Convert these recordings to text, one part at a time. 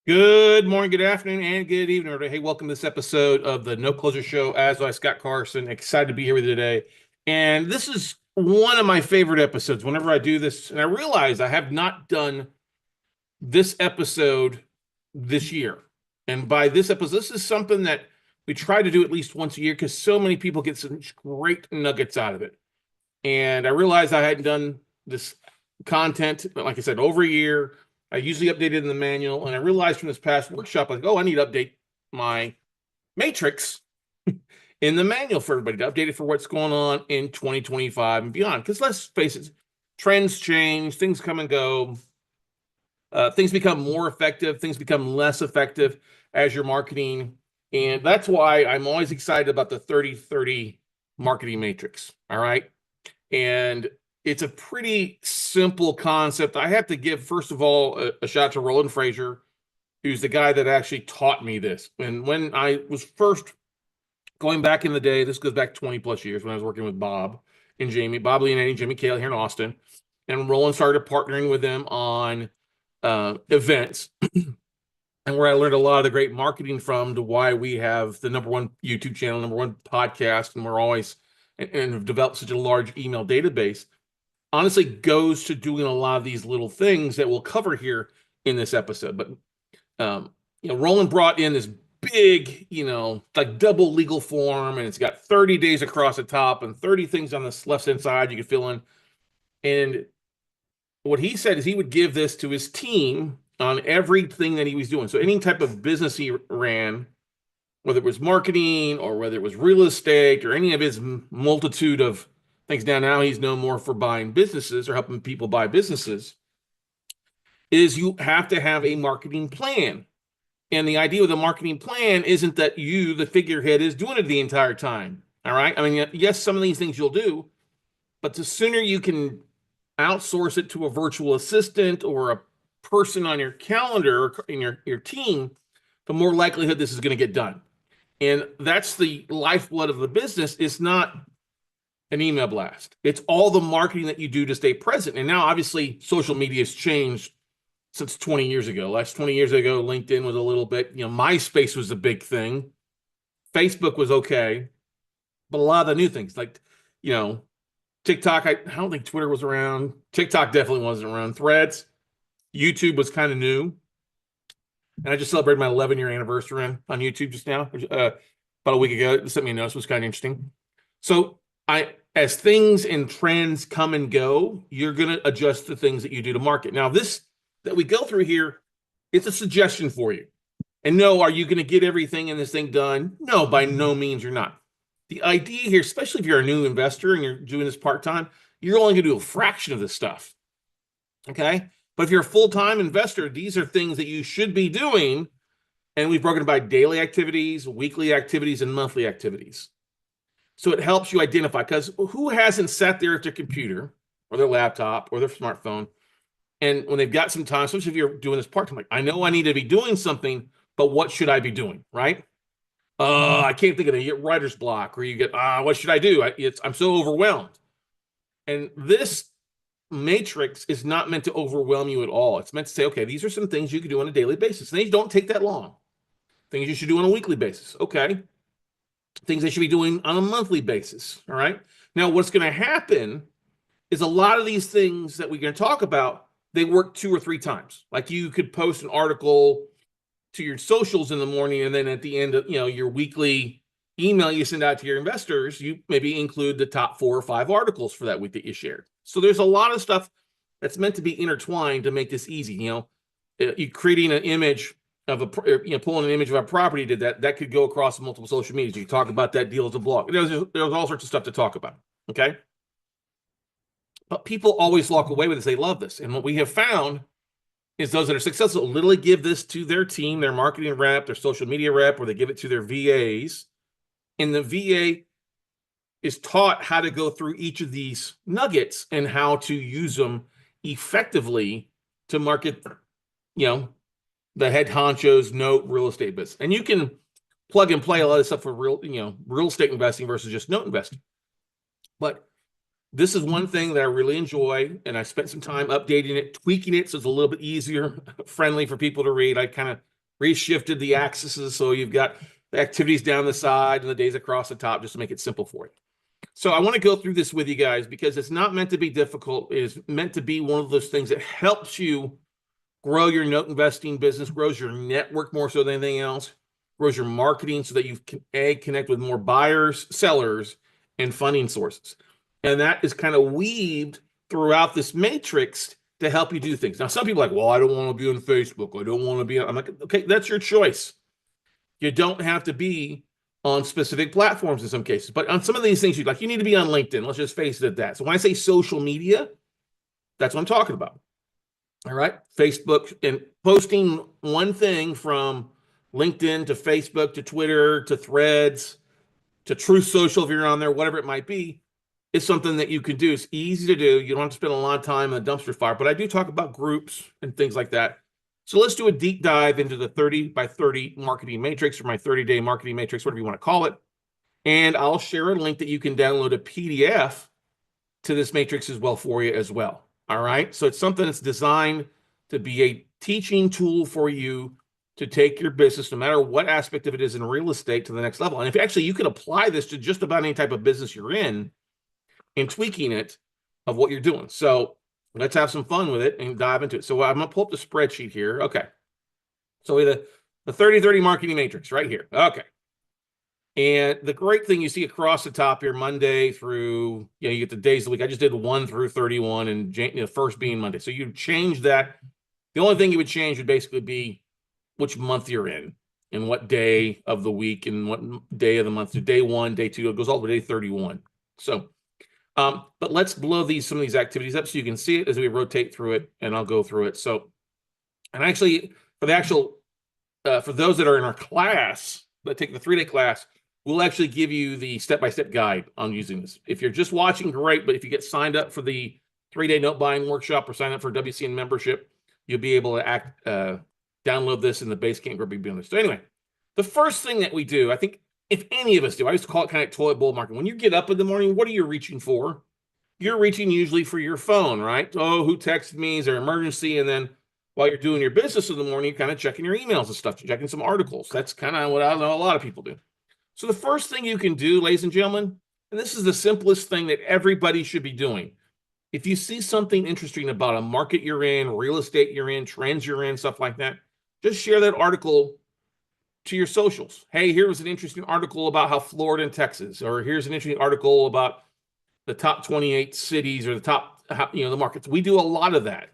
Good morning, good afternoon, and good evening, everybody. Hey, welcome to this episode of the No Closer Show. As I, Scott Carson, excited to be here with you today. And this is one of my favorite episodes. Whenever I do this, and I realize I have not done this episode this year. And by this episode, this is something that we try to do at least once a year because so many people get such great nuggets out of it. And I realized I hadn't done this content, like I said, over a year. I usually update it in the manual, and I realized from this past workshop, like, oh, I need to update my matrix in the manual for everybody to update it for what's going on in 2025 and beyond. Because let's face it, trends change, things come and go, things become more effective, things become less effective as you're marketing. And that's why I'm always excited about the 30-30 marketing matrix. All right. And it's a pretty simple concept. I have to give, first of all, a shout out to Roland Frazier, who's the guy that actually taught me this. And when I was first going back in the day, this goes back 20 plus years when I was working with Bob and Jamie, Bob Leonetti, Jimmy Cale here in Austin. And Roland started partnering with them on events. And where I learned a lot of the great marketing from to why we have the #1 YouTube channel, #1 podcast, and we're always and have developed such a large email database, honestly goes to doing a lot of these little things that we'll cover here in this episode. But Roland brought in this big, like double legal form, and it's got 30 days across the top and 30 things on the left hand side you can fill in. And what he said is he would give this to his team on everything that he was doing. So any type of business he ran, whether it was marketing or whether it was real estate or any of his multitude of things. Now he's known more for buying businesses or helping people buy businesses, is you have to have a marketing plan. And the idea with a marketing plan isn't that you, the figurehead, is doing it the entire time. All right. I mean, yes, some of these things you'll do, but the sooner you can outsource it to a virtual assistant or a person on your calendar or in your team, the more likelihood this is going to get done. And that's the lifeblood of the business. It's not an email blast. It's all the marketing that you do to stay present. And now, obviously, social media has changed since 20 years ago. Last 20 years ago, LinkedIn was a little bit, MySpace was a big thing. Facebook was okay. But a lot of the new things like, TikTok, I don't think Twitter was around. TikTok definitely wasn't around. Threads, YouTube was kind of new. And I just celebrated my 11-year anniversary on YouTube just now, about a week ago. It sent me a notice, was kind of interesting. So as things and trends come and go, you're going to adjust the things that you do to market. Now, this that we go through here, it's a suggestion for you. And no, are you going to get everything in this thing done? No, by no means you're not. The idea here, especially if you're a new investor and you're doing this part-time, you're only going to do a fraction of this stuff. Okay? But if you're a full-time investor, these are things that you should be doing. And we've broken it by daily activities, weekly activities, and monthly activities. So it helps you identify, because who hasn't sat there at their computer or their laptop or their smartphone, and when they've got some time, especially if you're doing this part-time, like, I know I need to be doing something, but what should I be doing, right? I can't think of it. You get writer's block, or you get, what should I do? I'm so overwhelmed. And this matrix is not meant to overwhelm you at all. It's meant to say, okay, these are some things you can do on a daily basis. And these don't take that long. Things you should do on a weekly basis. Okay. Things they should be doing on a monthly basis. All right. Now, what's going to happen is a lot of these things that we're going to talk about, they work 2 or 3 times. Like, you could post an article to your socials in the morning, and then at the end of your weekly email you send out to your investors, you maybe include the top 4 or 5 articles for that week that you shared. So there's a lot of stuff that's meant to be intertwined to make this easy. You creating an image of pulling an image of a property, that could go across multiple social medias. You talk about that deal as a blog. There's all sorts of stuff to talk about. Okay. But people always walk away with this. They love this. And what we have found is those that are successful literally give this to their team, their marketing rep, their social media rep, or they give it to their VAs. And the VA is taught how to go through each of these nuggets and how to use them effectively to market, the head honchos note real estate business. And you can plug and play a lot of stuff for real estate investing versus just note investing. But this is one thing that I really enjoy, and I spent some time updating it, tweaking it so it's a little bit easier, friendly for people to read. I kind of reshifted the axes, so you've got the activities down the side and the days across the top, just to make it simple for you. So I want to go through this with you guys because it's not meant to be difficult. It is meant to be one of those things that helps you grow your note investing business, grows your network more so than anything else, grows your marketing so that you can connect with more buyers, sellers, and funding sources. And that is kind of weaved throughout this matrix to help you do things. Now, some people are like, well, I don't want to be on Facebook. I don't want to be on. I'm like, okay, that's your choice. You don't have to be on specific platforms in some cases, but on some of these things, you need to be on LinkedIn. Let's just face it at that. So when I say social media, that's what I'm talking about. All right. Facebook, and posting one thing from LinkedIn to Facebook to Twitter to Threads to Truth Social, if you're on there, whatever it might be, is something that you can do. It's easy to do. You don't have to spend a lot of time in the dumpster fire, but I do talk about groups and things like that. So let's do a deep dive into the 30 by 30 marketing matrix, or my 30-day marketing matrix, whatever you want to call it. And I'll share a link that you can download a PDF to this matrix as well for you as well. All right. So it's something that's designed to be a teaching tool for you to take your business, no matter what aspect of it is in real estate, to the next level. And if actually you can apply this to just about any type of business you're in tweaking it of what you're doing. So let's have some fun with it and dive into it. So I'm going to pull up the spreadsheet here. Okay. So we have the 30-30 marketing matrix right here. Okay. And the great thing you see across the top here, Monday through, you get the days of the week. I just did 1 through 31, and the first being Monday. So you change that. The only thing you would change would basically be which month you're in and what day of the week and what day of the month. So day 1, day 2, it goes all the way to day 31. So, but let's blow some of these activities up so you can see it as we rotate through it, and I'll go through it. So, and actually for those that are in our class, that take the 3-day class, we'll actually give you the step-by-step guide on using this. If you're just watching, great. But if you get signed up for the 3-day note buying workshop or sign up for WCN membership, you'll be able to download this in the Basecamp group. So anyway, the first thing that we do, I think if any of us do, I used to call it kind of toilet bowl marketing. When you get up in the morning, what are you reaching for? You're reaching usually for your phone, right? Oh, who texted me? Is there an emergency? And then while you're doing your business in the morning, you're kind of checking your emails and stuff, checking some articles. That's kind of what I know a lot of people do. So the first thing you can do, ladies and gentlemen, and this is the simplest thing that everybody should be doing. If you see something interesting about a market you're in, real estate you're in, trends you're in, stuff like that, just share that article to your socials. Hey, here was an interesting article about how Florida and Texas, or here's an interesting article about the top 28 cities or the top, the markets. We do a lot of that.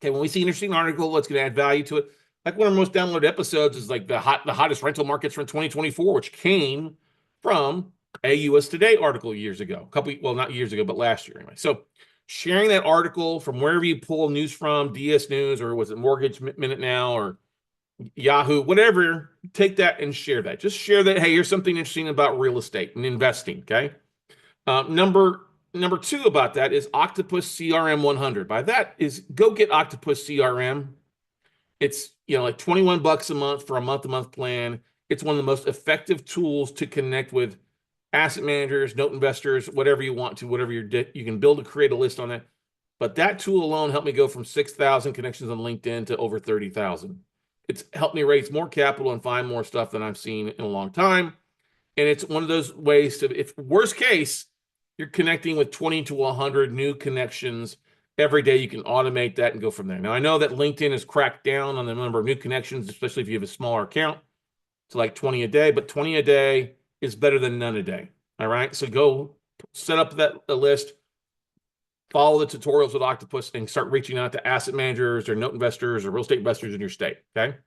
Okay, when we see an interesting article, that's going to add value to it. Like one of our most downloaded episodes is like the hottest rental markets from 2024, which came from a US Today article years ago. Not years ago, but last year anyway. So sharing that article from wherever you pull news from, DS News, or was it Mortgage Minute Now, or Yahoo, whatever, take that and share that. Just share that, hey, here's something interesting about real estate and investing, okay? Number 2 about that is Octopus CRM 100. By that is go get Octopus CRM. It's like $21 a month for a month-to-month plan. It's one of the most effective tools to connect with asset managers, note investors, whatever you want to, whatever you can build create a list on that. But that tool alone helped me go from 6,000 connections on LinkedIn to over 30,000. It's helped me raise more capital and find more stuff than I've seen in a long time. And it's one of those ways to, if worst case, you're connecting with 20 to 100 new connections every day. You can automate that and go from there. Now, I know that LinkedIn has cracked down on the number of new connections, especially if you have a smaller account. It's like 20 a day, but 20 a day is better than none a day. All right. So go set up a list, follow the tutorials with Octopus, and start reaching out to asset managers or note investors or real estate investors in your state. Okay.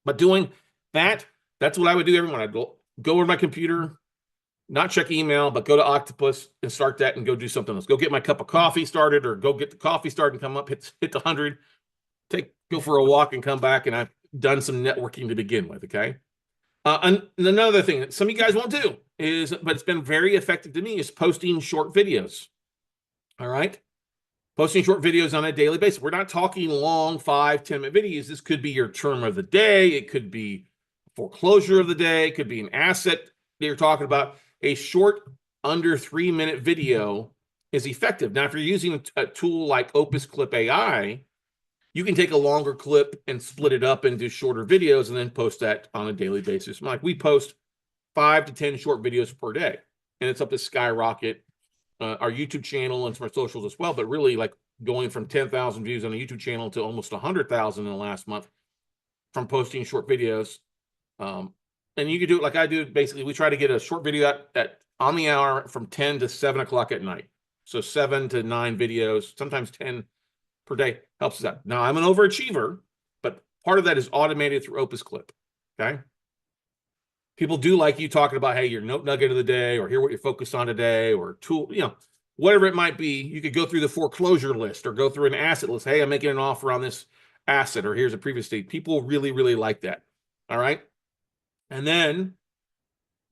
But doing that, that's what I would do every morning. I'd go over to my computer, not check email, but go to Octopus and start that and go do something else. Go get my cup of coffee started, or go get the coffee started and come up, hit the 100, go for a walk and come back, and I've done some networking to begin with, okay? And another thing that some of you guys won't do but it's been very effective to me, is posting short videos, all right? Posting short videos on a daily basis. We're not talking long 5-10 minute videos. This could be your term of the day. It could be foreclosure of the day. It could be an asset that you're talking about. A short, under 3-minute video is effective. Now, if you're using a tool like Opus Clip AI, You can take a longer clip and split it up into shorter videos and then post that on a daily basis. Like we post 5 to 10 short videos per day, and it's up to skyrocket our YouTube channel and some our socials as well. But really, like going from 10,000 views on a YouTube channel to almost 100,000 in the last month from posting short videos. And you can do it like I do. Basically, we try to get a short video at on the hour from 10 to 7 o'clock at night. So 7 to 9 videos, sometimes 10 per day helps us out. Now, I'm an overachiever, but part of that is automated through Opus Clip. Okay. People do like you talking about, hey, your note nugget of the day, or hear what you're focused on today, or tool, whatever it might be. You could go through the foreclosure list or go through an asset list. Hey, I'm making an offer on this asset, or here's a previous state. People really, really like that. All right. And then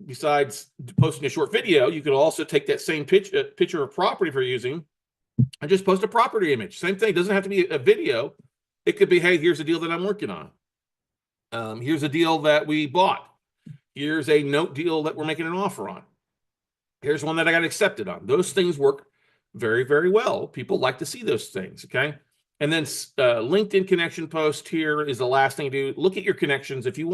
besides posting a short video, you could also take that same picture of property if you're using and just post a property image. Same thing. It doesn't have to be a video. It could be, hey, here's a deal that I'm working on. Here's a deal that we bought. Here's a note deal that we're making an offer on. Here's one that I got accepted on. Those things work very, very well. People like to see those things, okay? And then LinkedIn connection post here is the last thing to do. Look at your connections. If you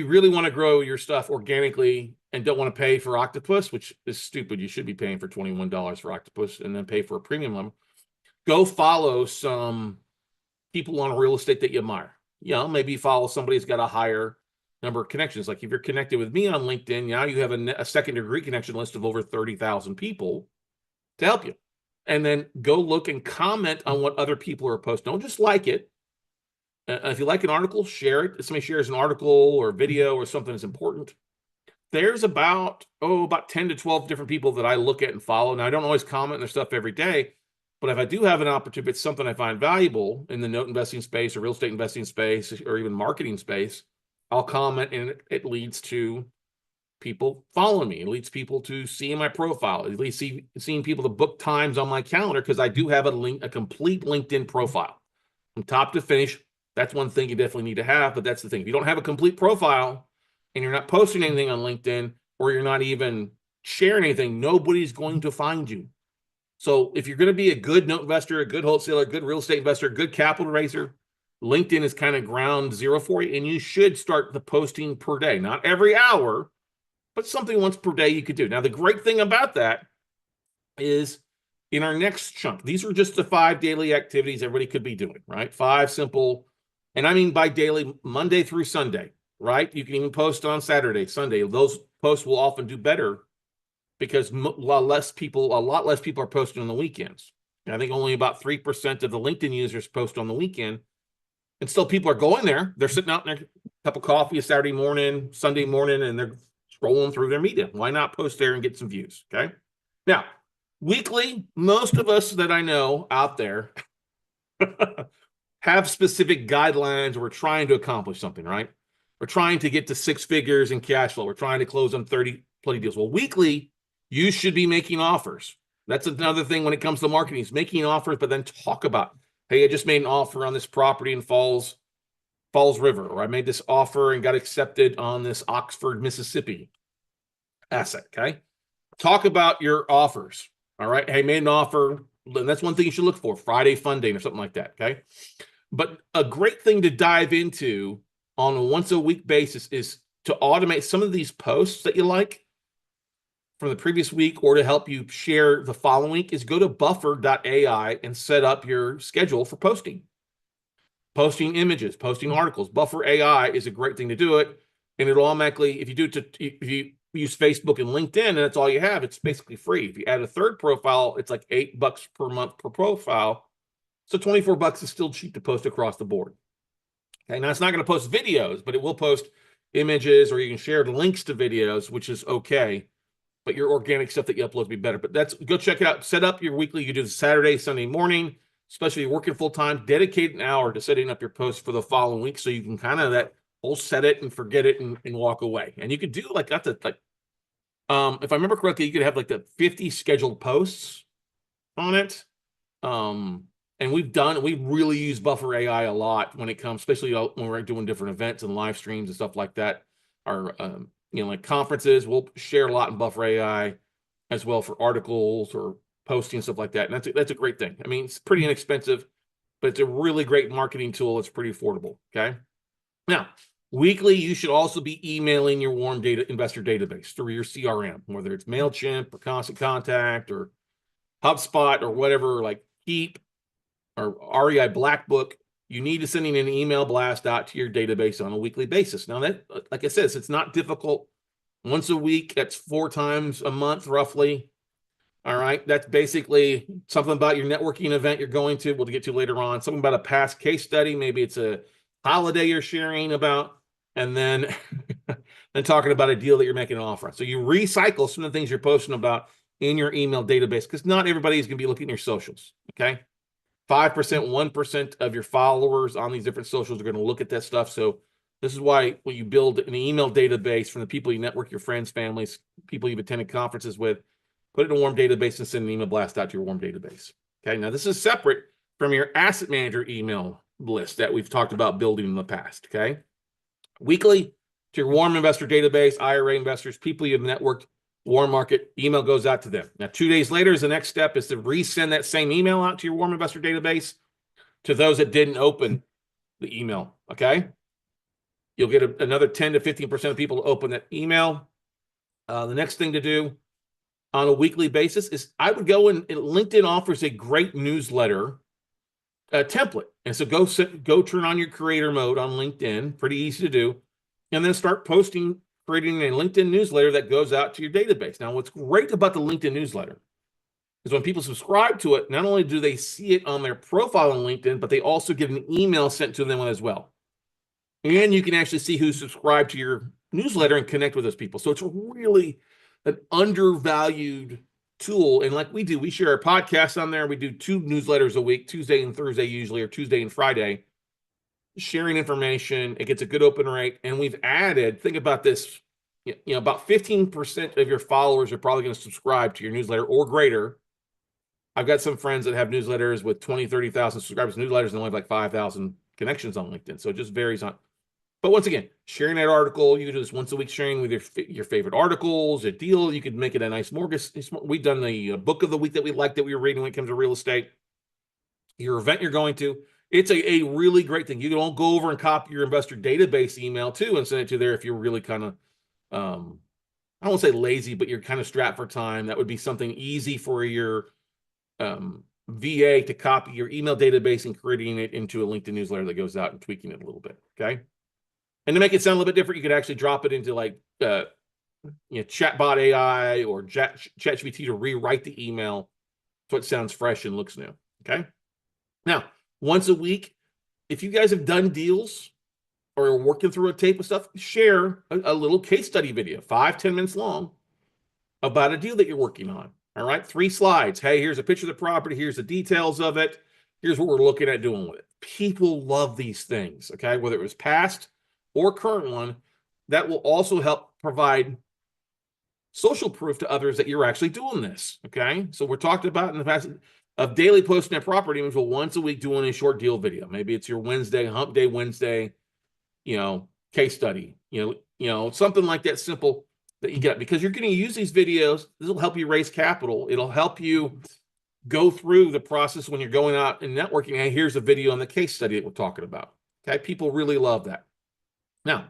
really want to grow your stuff organically and don't want to pay for Octopus, which is stupid. You should be paying for $21 for Octopus and then pay for a premium level. Go follow some people on real estate that you admire. Maybe follow somebody who's got a higher number of connections. Like if you're connected with me on LinkedIn, now you have a second degree connection list of over 30,000 people to help you. And then go look and comment on what other people are posting. Don't just like it. If you like an article, share it. If somebody shares an article or video or something that's important, there's about 10 to 12 different people that I look at and follow. Now, I don't always comment on their stuff every day, but if I do have an opportunity, if it's something I find valuable in the note investing space or real estate investing space or even marketing space, I'll comment, and it leads to people following me. It leads people to seeing my profile. It leads seeing people to book times on my calendar because I do have a complete LinkedIn profile from top to finish. That's one thing you definitely need to have, but that's the thing. If you don't have a complete profile and you're not posting anything on LinkedIn or you're not even sharing anything, nobody's going to find you. So if you're going to be a good note investor, a good wholesaler, a good real estate investor, a good capital raiser, LinkedIn is kind of ground zero for you, and you should start the posting per day. Not every hour, but something once per day you could do. Now, the great thing about that is in our next chunk, these are just the 5 daily activities everybody could be doing, right? 5 simple, and I mean by daily, Monday through Sunday, right? You can even post on Saturday, Sunday. Those posts will often do better because a lot less people are posting on the weekends. And I think only about 3% of the LinkedIn users post on the weekend. And still people are going there. They're sitting out in their cup of coffee a Saturday morning, Sunday morning, and they're scrolling through their media. Why not post there and get some views? Okay. Now, weekly, most of us that I know out there have specific guidelines. We're trying to accomplish something, right? We're trying to get to 6 figures in cash flow. We're trying to close on 30 plenty deals. Well, weekly, you should be making offers. That's another thing when it comes to marketing is making offers, but then talk about, hey, I just made an offer on this property in Falls River, or I made this offer and got accepted on this Oxford, Mississippi asset. Okay. Talk about your offers. All right. Hey, made an offer. And that's one thing you should look for, Friday funding or something like that. Okay. But a great thing to dive into on a once a week basis is to automate some of these posts that you like from the previous week or to help you share the following week is go to buffer.ai and set up your schedule for posting images, posting articles. Buffer AI is a great thing to do it. And it'll automatically, if you use Facebook and LinkedIn and that's all you have, it's basically free. If you add a third profile, it's like $8 per month per profile. So $24 is still cheap to post across the board. Okay, now it's not going to post videos, but it will post images, or you can share the links to videos, which is okay. But your organic stuff that you upload will be better. But go check it out. Set up your weekly. You do the Saturday, Sunday morning, especially if you're working full time. Dedicate an hour to setting up your post for the following week, so you can kind of that whole set it and forget it and walk away. And you could do like that's if I remember correctly, you could have like the 50 scheduled posts on it. And we really use Buffer AI a lot when it comes, especially when we're doing different events and live streams and stuff like that. Our like conferences, we'll share a lot in Buffer AI as well for articles or posting stuff like that. And that's a great thing. I mean, it's pretty inexpensive. but it's a really great marketing tool. It's pretty affordable. Okay. Now, weekly, you should also be emailing your warm data investor database through your CRM, whether it's MailChimp or Constant Contact or HubSpot or whatever, like Keep or REI Black Book. You need to send an email blast out to your database on a weekly basis. Now, that, like I said, it's not difficult. Once a week, that's 4 times a month, roughly. All right. That's basically something about your networking event you're going to. We'll get to later on. Something about a past case study. Maybe it's a holiday you're sharing about. And then, then talking about a deal that you're making an offer on. So you recycle some of the things you're posting about in your email database, because not everybody is going to be looking at your socials. Okay. 5%, 1% of your followers on these different socials are going to look at that stuff. So this is why when you build an email database from the people you network, your friends, families, people you've attended conferences with, put it in a warm database and send an email blast out to your warm database. Okay, now this is separate from your asset manager email list that we've talked about building in the past. Okay, weekly to your warm investor database, IRA investors, people you've networked, warm market, email goes out to them. Now, 2 days later is the next step is to resend that same email out to your warm investor database to those that didn't open the email. Okay, you'll get another 10 to 15% of people to open that email. The next thing to do on a weekly basis is I would go and LinkedIn offers a great newsletter template. And so go turn on your creator mode on LinkedIn, pretty easy to do, and then start posting, creating a LinkedIn newsletter that goes out to your database. Now, what's great about the LinkedIn newsletter is when people subscribe to it, not only do they see it on their profile on LinkedIn, but they also get an email sent to them as well. And you can actually see who's subscribed to your newsletter and connect with those people. So it's really an undervalued tool. And like we do, we share our podcast on there. We do 2 newsletters a week, Tuesday and Thursday usually, or Tuesday and Friday, sharing information. It gets a good open rate. And we've added, think about this, about 15% of your followers are probably going to subscribe to your newsletter or greater. I've got some friends that have newsletters with 20, 30,000 subscribers, newsletters, and only have like 5,000 connections on LinkedIn. So it just varies on. But once again, sharing that article, you can do this once a week, sharing with your favorite articles, a deal. You could make it a nice mortgage. We've done the book of the week that we like that we were reading when it comes to real estate. Your event you're going to. It's a really great thing. You can all go over and copy your investor database email too and send it to there if you're really kind of, I won't say lazy, but you're kind of strapped for time. That would be something easy for your VA to copy your email database and creating it into a LinkedIn newsletter that goes out and tweaking it a little bit. Okay. And to make it sound a little bit different, you could actually drop it into like chatbot AI or ChatGPT to rewrite the email so it sounds fresh and looks new. Okay. Now, once a week, if you guys have done deals or are working through a tape of stuff, share a little case study video, 5-10 minutes long, about a deal that you're working on. All right. 3 slides. Hey, here's a picture of the property. Here's the details of it. Here's what we're looking at doing with it. People love these things. Okay. Whether it was past or current one, that will also help provide social proof to others that you're actually doing this. Okay. So we're talking about in the past of daily posting at property, which will once a week doing a short deal video. Maybe it's your Wednesday, hump day Wednesday, case study, something like that simple that you get, because you're going to use these videos. This will help you raise capital. It'll help you go through the process when you're going out and networking. Hey, here's a video on the case study that we're talking about. Okay. People really love that. Now,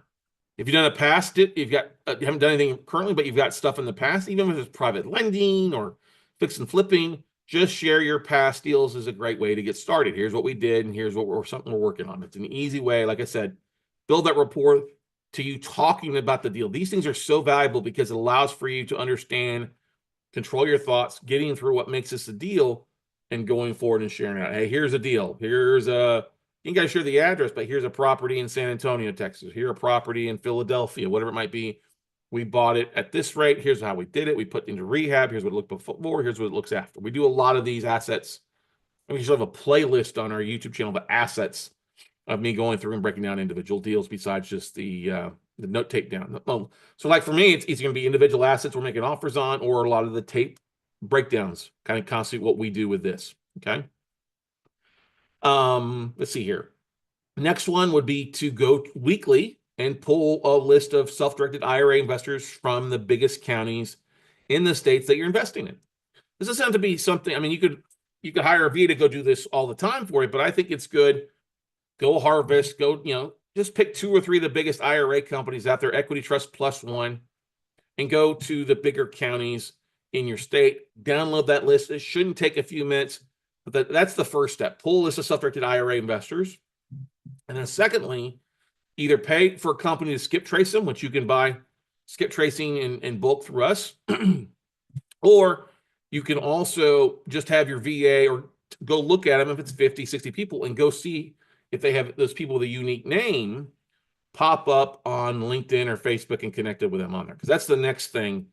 if you've done a past you haven't done anything currently, but you've got stuff in the past, even if it's private lending or fix and flipping, just share your past deals is a great way to get started. Here's what we did, and here's something we're working on. It's an easy way, like I said, build that rapport to you talking about the deal. These things are so valuable because it allows for you to understand, control your thoughts, getting through what makes this a deal, and going forward and sharing out. Hey, here's a deal. You got to share the address, but here's a property in San Antonio, Texas. Here's a property in Philadelphia, whatever it might be. We bought it at this rate. Here's how we did it. We put it into rehab. Here's what it looked before. Here's what it looks after. We do a lot of these assets. We should have a playlist on our YouTube channel of assets of me going through and breaking down individual deals besides just the note tape down. So like for me, it's going to be individual assets we're making offers on, or a lot of the tape breakdowns kind of constitute what we do with this. Okay. Let's see here. Next one would be to go weekly and pull a list of self-directed IRA investors from the biggest counties in the states that you're investing in. This doesn't have to be something, I mean, you could you could hire a VA to go do this all the time for you, but I think it's good. Go harvest, just pick 2 or 3 of the biggest IRA companies out there, Equity Trust Plus One, and go to the bigger counties in your state. Download that list. It shouldn't take a few minutes, but that's the first step. Pull a list of self-directed IRA investors. And then secondly, either pay for a company to skip trace them, which you can buy skip tracing in bulk through us, or you can also just have your VA or go look at them if it's 50, 60 people and go see if they have those people with a unique name pop up on LinkedIn or Facebook and connected with them on there. Because that's the next thing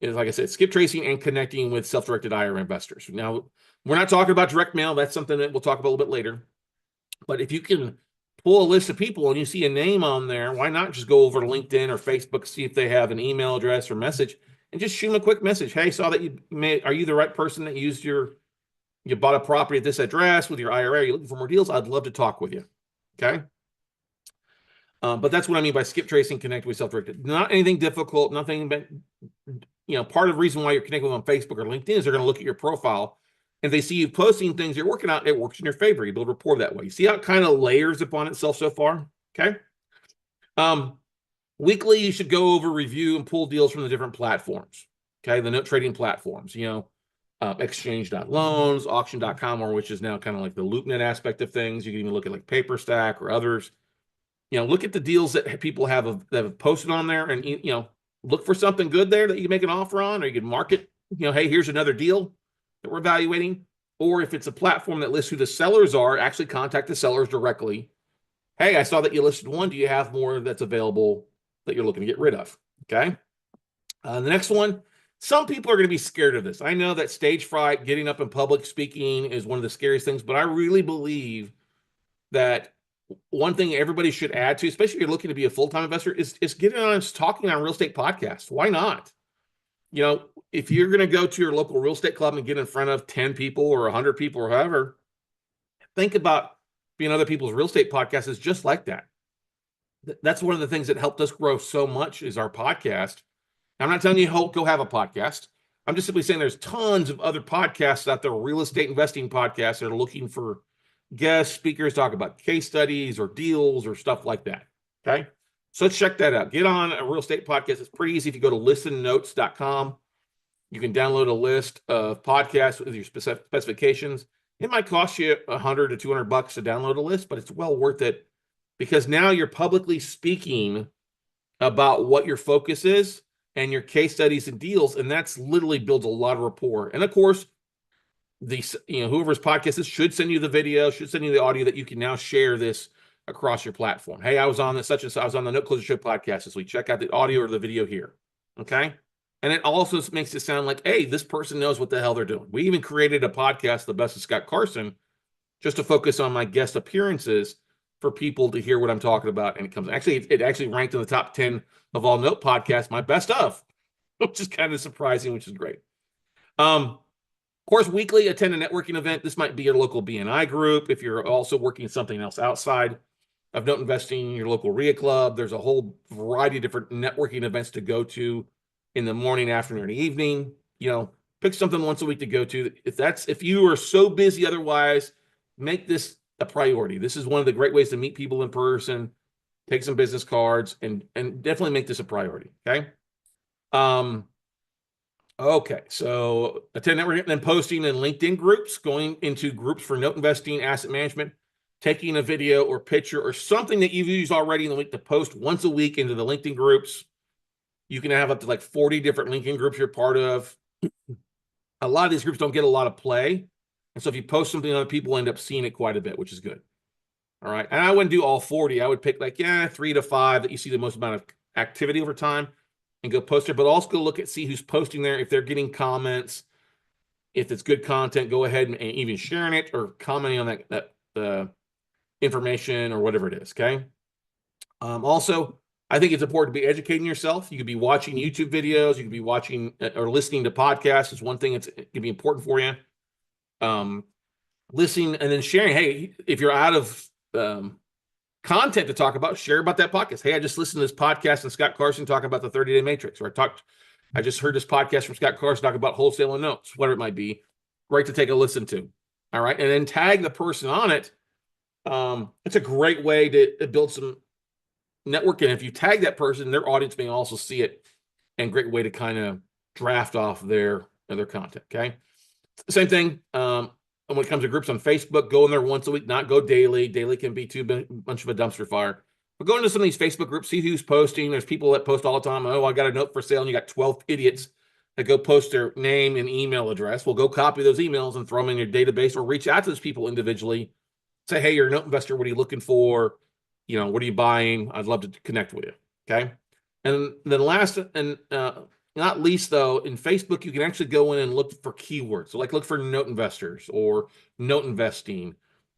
is, like I said, skip tracing and connecting with self-directed IRA investors. Now, we're not talking about direct mail. That's something that we'll talk about a little bit later. But if you can pull a list of people and you see a name on there, why not just go over to LinkedIn or Facebook, see if they have an email address or message, and just shoot them a quick message. Hey, saw that are you the right person that used you bought a property at this address with your IRA? Are you looking for more deals? I'd love to talk with you. Okay. But that's what I mean by skip tracing, connect with self-directed. Not anything difficult, nothing, but part of the reason why you're connecting with them on Facebook or LinkedIn is they're going to look at your profile. And they see you posting things you're working on, it works in your favor. You build rapport that way. You see how it kind of layers upon itself so far? Okay. Weekly, you should go over, review, and pull deals from the different platforms. Okay. The note trading platforms, exchange.loans, auction.com, or which is now kind of like the LoopNet aspect of things. You can even look at like PaperStack or others. Look at the deals that people that have posted on there, and look for something good there that you can make an offer on, or you can market. Hey, here's another deal that we're evaluating. Or if it's a platform that lists who the sellers are, actually contact the sellers directly. Hey, I saw that you listed one. Do you have more that's available that you're looking to get rid of? Okay. The next one, some people are going to be scared of this. I know that stage fright, getting up in public speaking is one of the scariest things, but I really believe that one thing everybody should add to, especially if you're looking to be a full-time investor, is getting on talking on real estate podcasts. Why not? If you're going to go to your local real estate club and get in front of 10 people or 100 people or however, think about being other people's real estate podcasts is just like that. That's one of the things that helped us grow so much is our podcast. I'm not telling you go have a podcast. I'm just simply saying there's tons of other podcasts out there, real estate investing podcasts that are looking for guest speakers, talk about case studies or deals or stuff like that. Okay. So let's check that out. Get on a real estate podcast. It's pretty easy. If you go to listennotes.com, you can download a list of podcasts with your specifications. It might cost you $100 to $200 to download a list, but it's well worth it because now you're publicly speaking about what your focus is and your case studies and deals. And that's literally builds a lot of rapport. And of course, whoever's podcast is should send you the video, should send you the audio that you can now share this across your platform. Hey, I was on this I was on the Note Closer Show podcast this week. Check out the audio or the video here. Okay. And it also makes it sound like, hey, this person knows what the hell they're doing. We even created a podcast, The Best of Scott Carson, just to focus on my guest appearances for people to hear what I'm talking about. And it actually ranked in the top 10 of all Note podcasts, my best of, which is kind of surprising, which is great. Of course, weekly, attend a networking event. This might be your local BNI group. If you're also working something else outside of note investing, your local RIA club, there's a whole variety of different networking events to go to in the morning, afternoon, or evening. Pick something once a week to go to. If you are so busy otherwise, make this a priority. This is one of the great ways to meet people in person, take some business cards, and definitely make this a priority. Okay. Okay, so attend networking, then posting in LinkedIn groups, going into groups for note investing, asset management, taking a video or picture or something that you've used already in the week to post once a week into the LinkedIn groups. You can have up to like 40 different LinkedIn groups you're part of. A lot of these groups don't get a lot of play. And so if you post something, other people end up seeing it quite a bit, which is good. All right. And I wouldn't do all 40. I would pick 3 to 5 that you see the most amount of activity over time and go post it, but also go see who's posting there. If they're getting comments, if it's good content, go ahead and even sharing it or commenting on that information or whatever it is. Okay. Also, I think it's important to be educating yourself. You could be watching YouTube videos. You could be watching or listening to podcasts. Is one thing it can be important for you. Listening and then sharing. Hey, if you're out of content to talk about, share about that podcast. Hey, I just listened to this podcast and Scott Carson talking about the 30-day matrix, or I just heard this podcast from Scott Carson talking about wholesale and notes, whatever it might be. Great to take a listen to. All right. And then tag the person on it. It's a great way to build some networking. If you tag that person, their audience may also see it, and great way to kind of draft off their content. Okay. Same thing. And when it comes to groups on Facebook, go in there once a week, not go daily. Daily can be too much of a dumpster fire. But go into some of these Facebook groups, see who's posting. There's people that post all the time. Oh, I got a note for sale, and you got 12 idiots that go post their name and email address. Well, go copy those emails and throw them in your database, or reach out to those people individually. Say, hey, you're a note investor. What are you looking for? What are you buying? I'd love to connect with you. Okay. And then last and not least, though, in Facebook, you can actually go in and look for keywords. So, like, look for note investors, or note investing,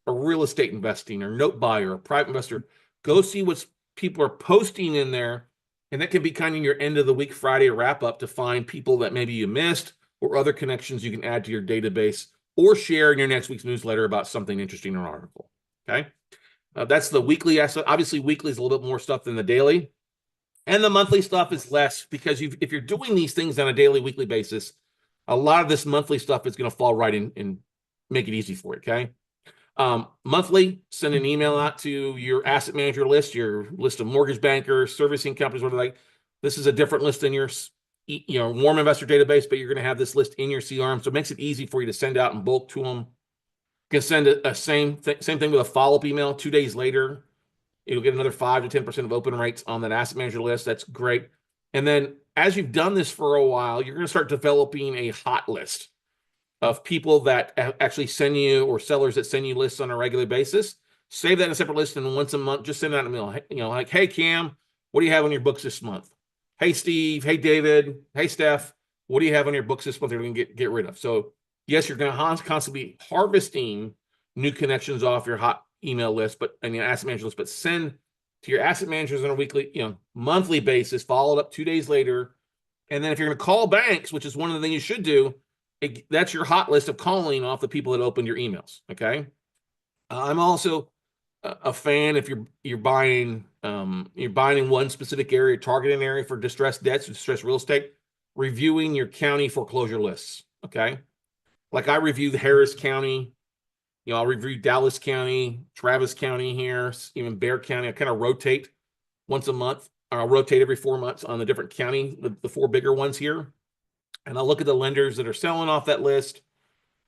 or real estate investing, or note buyer, or private investor. Go see what people are posting in there. And that can be kind of your end of the week Friday wrap up to find people that maybe you missed, or other connections you can add to your database, or share in your next week's newsletter about something interesting or article. Okay. That's the weekly asset. Obviously, weekly is a little bit more stuff than the daily. And the monthly stuff is less, because if you're doing these things on a daily, weekly basis, a lot of this monthly stuff is going to fall right in and make it easy for you. Okay. Monthly, send an email out to your asset manager list, your list of mortgage bankers, servicing companies, whatever. Like, this is a different list than your warm investor database, but you're going to have this list in your CRM. So it makes it easy for you to send out in bulk to them. You can send a same thing with a follow-up email 2 days later. You'll get another 5 to 10% of open rates on that asset manager list. That's great. And then as you've done this for a while, you're going to start developing a hot list of people that actually send you, or sellers that send you lists on a regular basis. Save that in a separate list, and once a month, just send out an email. Like, hey, Cam, what do you have on your books this month? Hey, Steve. Hey, David. Hey, Steph. What do you have on your books this month that we're going to get rid of? So, yes, you're going to constantly be harvesting new connections off your hot email list, and your asset manager list, but send to your asset managers on a weekly, monthly basis, followed up 2 days later. And then if you're going to call banks, which is one of the things you should do, that's your hot list of calling off the people that opened your emails. Okay. I'm also a fan, if you're buying in one specific area, targeting area for distressed debts, distressed real estate, reviewing your county foreclosure lists. Okay. Like, I review the Harris County, I'll review Dallas County, Travis County here, even Bexar County. I kind of rotate once a month, or I'll rotate every 4 months on the different county, the 4 bigger ones here. And I'll look at the lenders that are selling off that list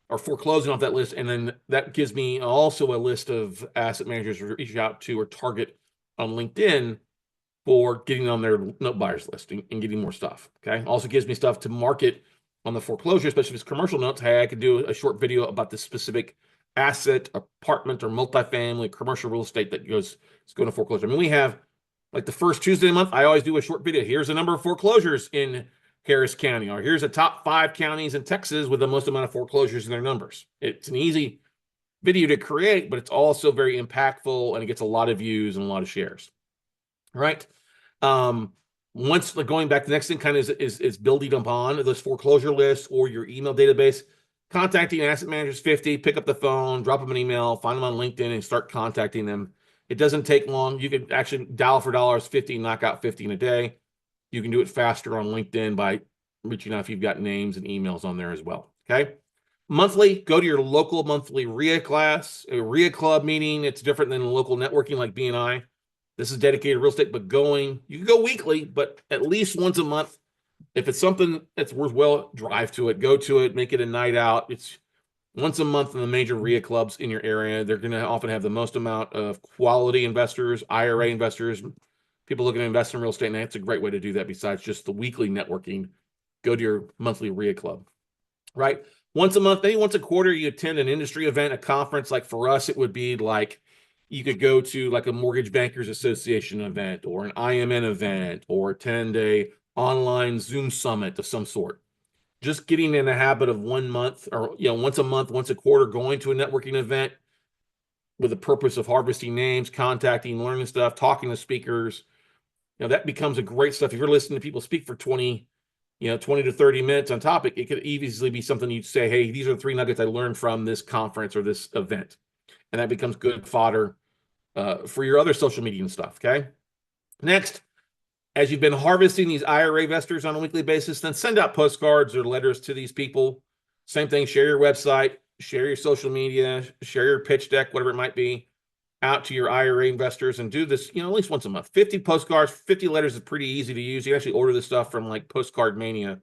or foreclosing off that list. And then that gives me also a list of asset managers to reach out to or target on LinkedIn for getting on their note buyers list and getting more stuff. Okay. Also gives me stuff to market on the foreclosure, especially if it's commercial notes. Hey, I could do a short video about this specific asset, apartment, or multifamily commercial real estate that is going to foreclosure. I mean, we have, like, the first Tuesday of the month, I always do a short video. Here's a number of foreclosures in Harris County, or here's the top 5 counties in Texas with the most amount of foreclosures in their numbers. It's an easy video to create, but it's also very impactful, and it gets a lot of views and a lot of shares. All right. Once, going back, the next thing kind of is building upon those foreclosure lists or your email database. Contacting asset managers 50, pick up the phone, drop them an email, find them on LinkedIn, and start contacting them. It doesn't take long. You can actually dial for dollars 50, knock out 50 in a day. You can do it faster on LinkedIn by reaching out if you've got names and emails on there as well. Okay. Monthly, go to your local monthly RIA class, a RIA club meeting. It's different than local networking like BNI. This is dedicated real estate, but you can go weekly, but at least once a month. If it's something that's worthwhile, drive to it, go to it, make it a night out. It's once a month in the major RIA clubs in your area. They're going to often have the most amount of quality investors, IRA investors, people looking to invest in real estate. And that's a great way to do that besides just the weekly networking. Go to your monthly RIA club, right? Once a month, maybe once a quarter, you attend an industry event, a conference. Like, for us, it would be like, you could go to like a Mortgage Bankers Association event, or an IMN event, or attend a online Zoom summit of some sort. Just getting in the habit of 1 month, or once a month, once a quarter, going to a networking event with the purpose of harvesting names, contacting, learning stuff, talking to speakers. That becomes a great stuff. If you're listening to people speak for 20 to 30 minutes on topic, it could easily be something you'd say, hey, these are the 3 nuggets I learned from this conference or this event. And that becomes good fodder for your other social media and stuff. Okay. Next, as you've been harvesting these IRA investors on a weekly basis, then send out postcards or letters to these people. Same thing, share your website, share your social media, share your pitch deck, whatever it might be, out to your IRA investors, and do this, at least once a month. 50 postcards, 50 letters is pretty easy to use. You can actually order this stuff from like Postcard Mania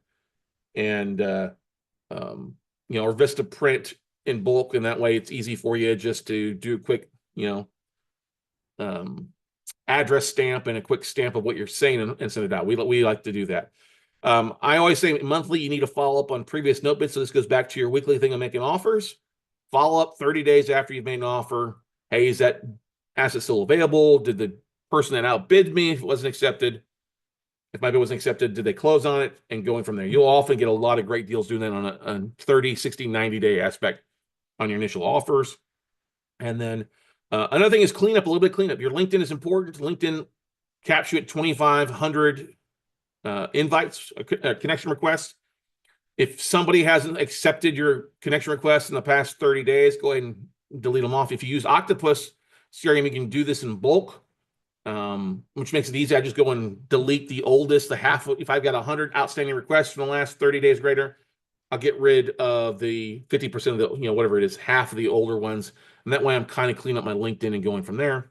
and or Vista Print in bulk, and that way it's easy for you just to do a quick, address stamp and a quick stamp of what you're saying and send it out. We like to do that. I always say monthly, you need to follow up on previous note bids. So this goes back to your weekly thing of making offers. Follow up 30 days after you've made an offer. Hey, is that asset still available? Did the person that outbid me, if it wasn't accepted, if my bid wasn't accepted, did they close on it? And going from there, you'll often get a lot of great deals doing that on a 30, 60, 90-day aspect on your initial offers. And then another thing is clean up, a little bit of cleanup. Your LinkedIn is important. LinkedIn caps you at 2,500 invites, connection requests. If somebody hasn't accepted your connection request in the past 30 days, go ahead and delete them off. If you use Octopus CRM, you can do this in bulk, which makes it easy. I just go and delete the oldest, the half. If I've got 100 outstanding requests from the last 30 days greater, I'll get rid of the 50% of the, whatever it is, half of the older ones. And that way I'm kind of cleaning up my LinkedIn and going from there.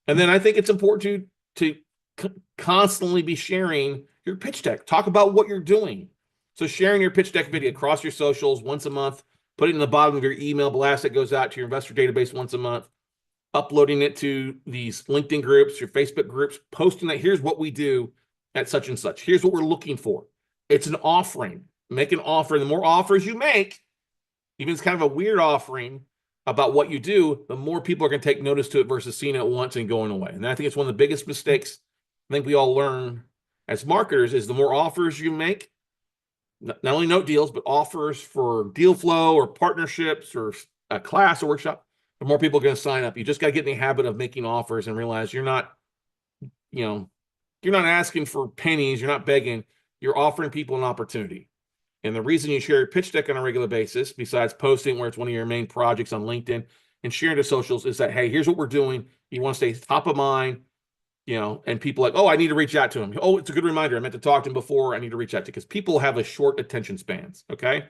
And then I think it's important to constantly be sharing your pitch deck. Talk about what you're doing. So sharing your pitch deck video across your socials once a month, put it in the bottom of your email blast that goes out to your investor database once a month, uploading it to these LinkedIn groups, your Facebook groups, posting that here's what we do at such and such. Here's what we're looking for. It's an offering. Make an offer. The more offers you make, even if it's kind of a weird offering about what you do, the more people are going to take notice to it versus seeing it once and going away. And I think it's one of the biggest mistakes I think we all learn as marketers is the more offers you make, not only note deals, but offers for deal flow or partnerships or a class or workshop, the more people are going to sign up. You just got to get in the habit of making offers and realize you're not asking for pennies. You're not begging. You're offering people an opportunity. And the reason you share your pitch deck on a regular basis, besides posting where it's one of your main projects on LinkedIn and sharing to socials, is that, hey, here's what we're doing. You want to stay top of mind, and people like, oh, I need to reach out to him. Oh, it's a good reminder. I meant to talk to him before. I need to reach out to, because people have a short attention spans. Okay.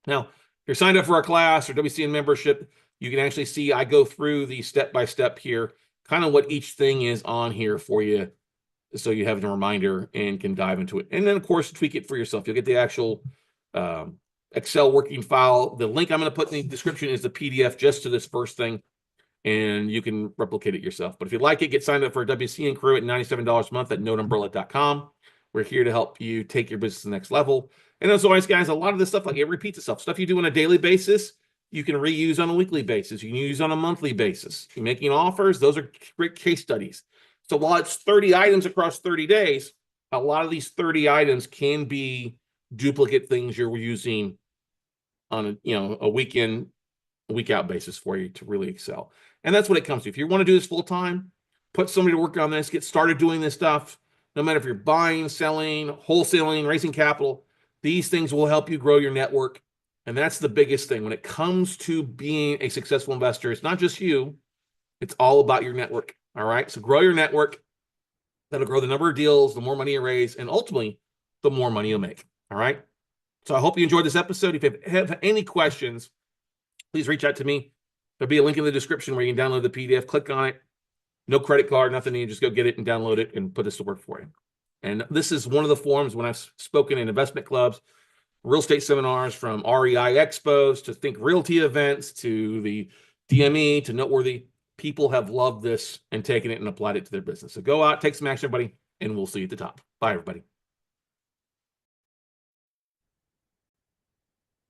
Now, if you're signed up for our class or WCN membership, you can actually see I go through the step-by-step here, kind of what each thing is on here for you, so you have a reminder and can dive into it. And then, of course, tweak it for yourself. You'll get the actual Excel working file. The link I'm going to put in the description is the PDF just to this first thing, and you can replicate it yourself. But if you like it, get signed up for a WCN crew at $97 a month at noteumbrella.com. We're here to help you take your business to the next level. And as always, guys, a lot of this stuff, like, it repeats itself. Stuff you do on a daily basis, you can reuse on a weekly basis. You can use on a monthly basis. You're making offers. Those are great case studies. So while it's 30 items across 30 days, a lot of these 30 items can be duplicate things you're using on a week in, week out basis for you to really excel. And that's what it comes to. If you want to do this full time, put somebody to work on this, get started doing this stuff. No matter if you're buying, selling, wholesaling, raising capital, these things will help you grow your network. And that's the biggest thing. When it comes to being a successful investor, it's not just you, it's all about your network. All right. So grow your network. That'll grow the number of deals, the more money you raise, and ultimately, the more money you'll make. All right. So I hope you enjoyed this episode. If you have any questions, please reach out to me. There'll be a link in the description where you can download the PDF. Click on it. No credit card, nothing. You just go get it and download it and put this to work for you. And this is one of the forums when I've spoken in investment clubs, real estate seminars, from REI expos to Think Realty events to the DME to Noteworthy. People have loved this and taken it and applied it to their business. So go out, take some action, everybody, and we'll see you at the top. Bye, everybody.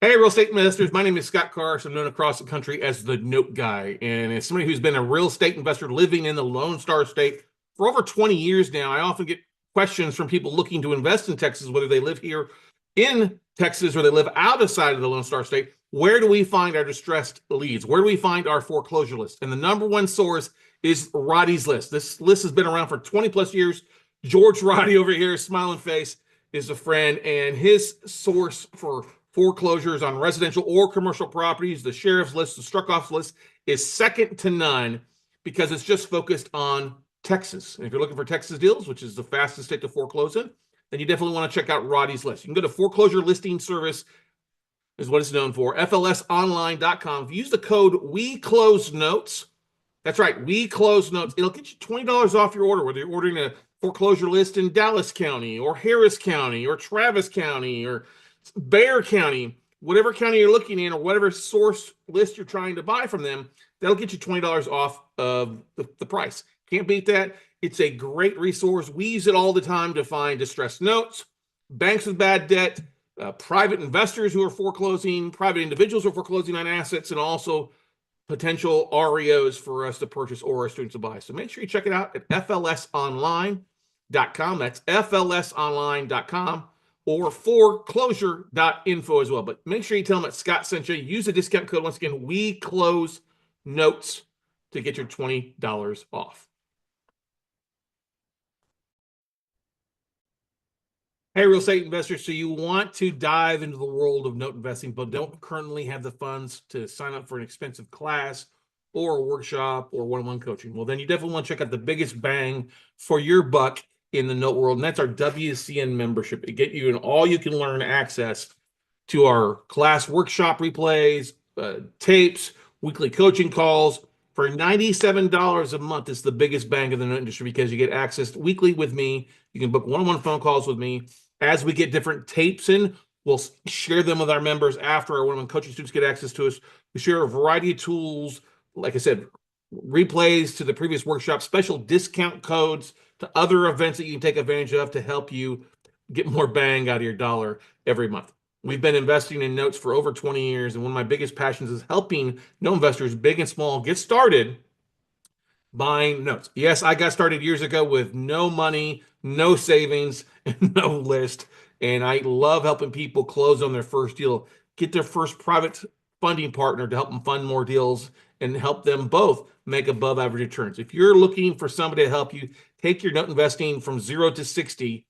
Hey, real estate investors. My name is Scott Carson, known across the country as the Note Guy. And as somebody who's been a real estate investor living in the Lone Star State for over 20 years now, I often get questions from people looking to invest in Texas, whether they live here in Texas or they live outside of the Lone Star State. Where do we find our distressed leads? Where do we find our foreclosure list? And the number one source is Roddy's List. This list has been around for 20 plus years. George Roddy over here, smiling face, is a friend, and his source for foreclosures on residential or commercial properties, the sheriff's list, the struck-off list, is second to none because it's just focused on Texas. And if you're looking for Texas deals, which is the fastest state to foreclose in, then you definitely want to check out Roddy's List. You can go to Foreclosure Listing Service is what it's known for. FLSonline.com. If you use the code WeCloseNotes, that's right, WeCloseNotes, it'll get you $20 off your order, whether you're ordering a foreclosure list in Dallas County or Harris County or Travis County or Bexar County, whatever county you're looking in or whatever source list you're trying to buy from them, that'll get you $20 off of the price. Can't beat that. It's a great resource. We use it all the time to find distressed notes, banks with bad debt, private investors who are foreclosing, private individuals who are foreclosing on assets, and also potential REOs for us to purchase or our students to buy. So make sure you check it out at FLSonline.com. That's FLSonline.com or foreclosure.info as well. But make sure you tell them that Scott sent you. Use the discount code, once again, WeCloseNotes, to get your $20 off. Hey, real estate investors, so you want to dive into the world of note investing, but don't currently have the funds to sign up for an expensive class or a workshop or one-on-one coaching. Well, then you definitely want to check out the biggest bang for your buck in the note world, and that's our WCN membership. It gets you an all-you-can-learn access to our class workshop replays, tapes, weekly coaching calls. For $97 a month, it's the biggest bang in the note industry because you get access weekly with me. You can book one-on-one phone calls with me. As we get different tapes in, we'll share them with our members after our one-on-one coaching students get access to us. We share a variety of tools, like I said, replays to the previous workshop, special discount codes to other events that you can take advantage of to help you get more bang out of your dollar every month. We've been investing in notes for over 20 years, and one of my biggest passions is helping note investors, big and small, get started buying notes. Yes, I got started years ago with no money, no savings, and no list, and I love helping people close on their first deal, get their first private funding partner to help them fund more deals and help them both make above average returns. If you're looking for somebody to help you take your note investing from 0 to 60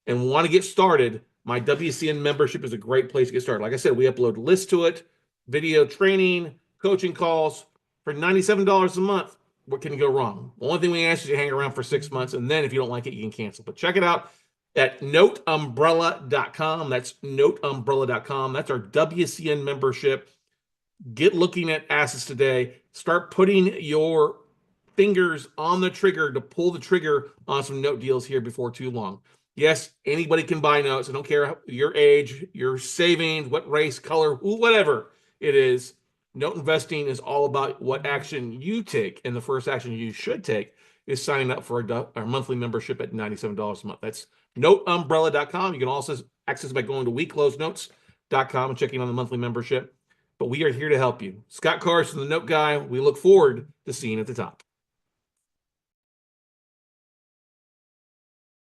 and want to get started, my WCN membership is a great place to get started. Like I said, we upload lists to it, video training, coaching calls for $97 a month. What can go wrong? The only thing we ask is you hang around for 6 months, and then if you don't like it, you can cancel. But check it out at noteumbrella.com. That's noteumbrella.com. That's our WCN membership. Get looking at assets today. Start putting your fingers on the trigger to pull the trigger on some note deals here before too long. Yes, anybody can buy notes. I don't care your age, your savings, what race, color, whatever it is. Note investing is all about what action you take, and the first action you should take is signing up for our monthly membership at $97 a month. That's noteumbrella.com. You can also access it by going to WeCloseNotes.com and checking on the monthly membership. But we are here to help you. Scott Carson, the Note Guy. We look forward to seeing you at the top.